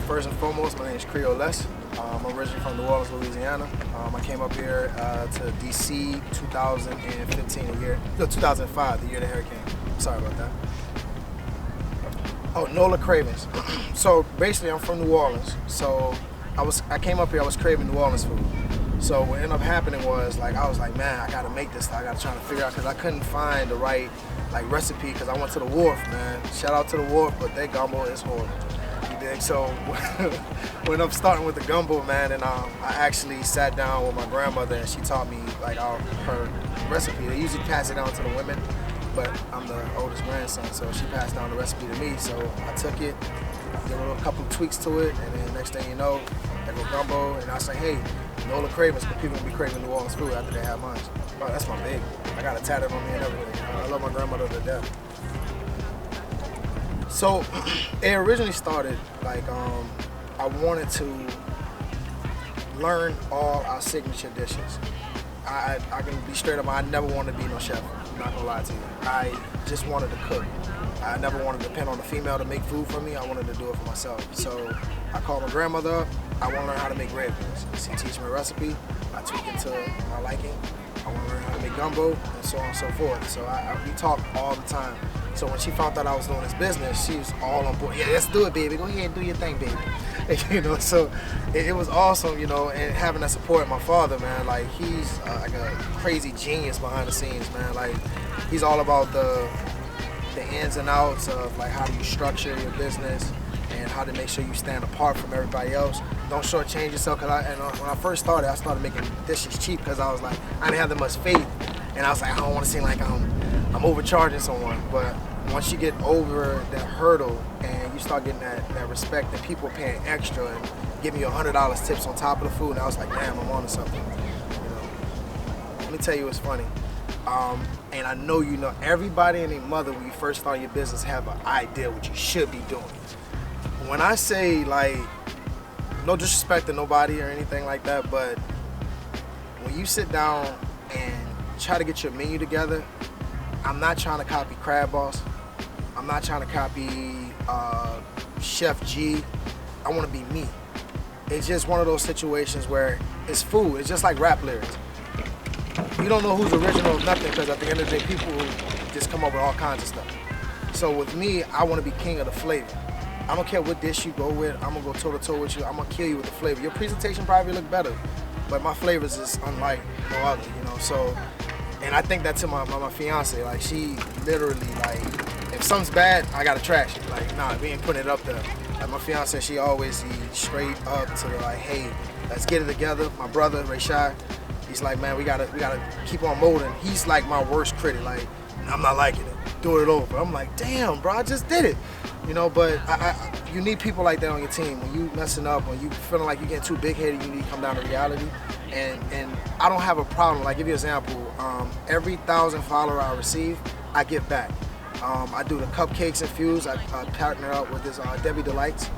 First and foremost, my name is C.E.O. I'm originally from New Orleans, Louisiana. I came up here to DC 2005, the year the hurricane. Sorry about that. Oh, NolaCravings. So basically, I'm from New Orleans. So I came up here, I was craving New Orleans food. So what ended up happening was, I was like, man, I gotta make this. I gotta try to figure out, because I couldn't find the right recipe, because I went to the Wharf, man. Shout out to the Wharf, but their gumbo is horrible. You dig? So we ended up starting with the gumbo, man, and I actually sat down with my grandmother, and she taught me her recipe. They usually pass it down to the women, but I'm the oldest grandson, so she passed down the recipe to me. So I took it, did a couple of tweaks to it, and then next thing you know, I go gumbo, and I say, hey, NolaCravings, because people will be craving New Orleans food after they have mine. Oh, that's my baby. I got it tatted on me and everything. I love my grandmother to death. So it originally started I wanted to learn all our signature dishes. I can be straight up, I never wanted to be no chef. I'm not gonna lie to you. I just wanted to cook. I never wanted to depend on a female to make food for me. I wanted to do it for myself. So I called my grandmother up. I want to learn how to make red beans. She teach me a recipe. I tweak it to my liking. I want to learn how to make gumbo, and so on and so forth. So we talk all the time. So when she found out I was doing this business, she was all on board. Yeah, let's do it, baby. Go ahead and do your thing, baby. So it was awesome, and having that support of my father, man. He's like a crazy genius behind the scenes, man. He's all about the ins and outs of how do you structure your business and how to make sure you stand apart from everybody else. Don't shortchange yourself. When I first started, I started making dishes cheap because I was like, I didn't have that much faith, and I was like, I don't want to seem like I'm overcharging someone. But once you get over that hurdle and you start getting that respect and people paying extra and giving you $100 tips on top of the food, and I was like, damn, I'm onto something. Let me tell you what's funny. And I know everybody and their mother, when you first start your business, have an idea what you should be doing. When I say, no disrespect to nobody or anything like that, but when you sit down and try to get your menu together, I'm not trying to copy Crab Boss. I'm not trying to copy Chef G. I want to be me. It's just one of those situations where it's food. It's just like rap lyrics. You don't know who's original or nothing, because at the end of the day, people just come up with all kinds of stuff. So with me, I want to be king of the flavor. I don't care what dish you go with. I'm going to go toe-to-toe with you. I'm going to kill you with the flavor. Your presentation probably look better, but my flavors is unlike no other, So, and I think that to my fiance. She literally, if something's bad, I got to trash it. Nah, we ain't putting it up there. My fiance, she always straight up to hey, let's get it together. My brother, Rashad, he's like, man, we gotta keep on molding. He's like my worst critic. I'm not liking it. Do it over. I'm like, damn, bro, I just did it. But you need people like that on your team. When you messing up, when you feeling like you're getting too big-headed, you need to come down to reality. And I don't have a problem. Give you an example. Every 1,000 followers I receive, I give back. I do the cupcakes infused. I partner up with this Debbie Delights.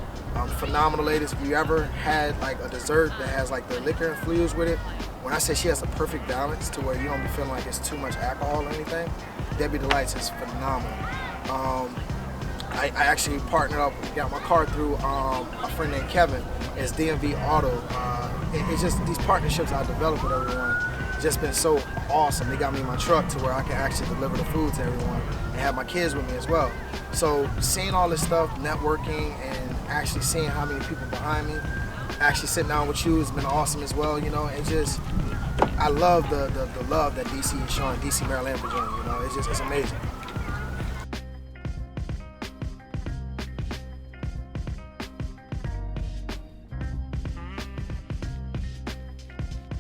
Phenomenal ladies. If you ever had a dessert that has the liquor infused with it, when I say she has the perfect balance to where you don't be feeling like it's too much alcohol or anything, Debbie Delights is phenomenal. I actually partnered up, got my car through a friend named Kevin. It's DMV Auto. It's just these partnerships I developed with everyone. It's just been so awesome. They got me in my truck to where I can actually deliver the food to everyone and have my kids with me as well. So seeing all this stuff, networking, and actually seeing how many people behind me, actually sitting down with you has been awesome as well. I love the love that DC is showing, DC, Maryland, Virginia. It's amazing.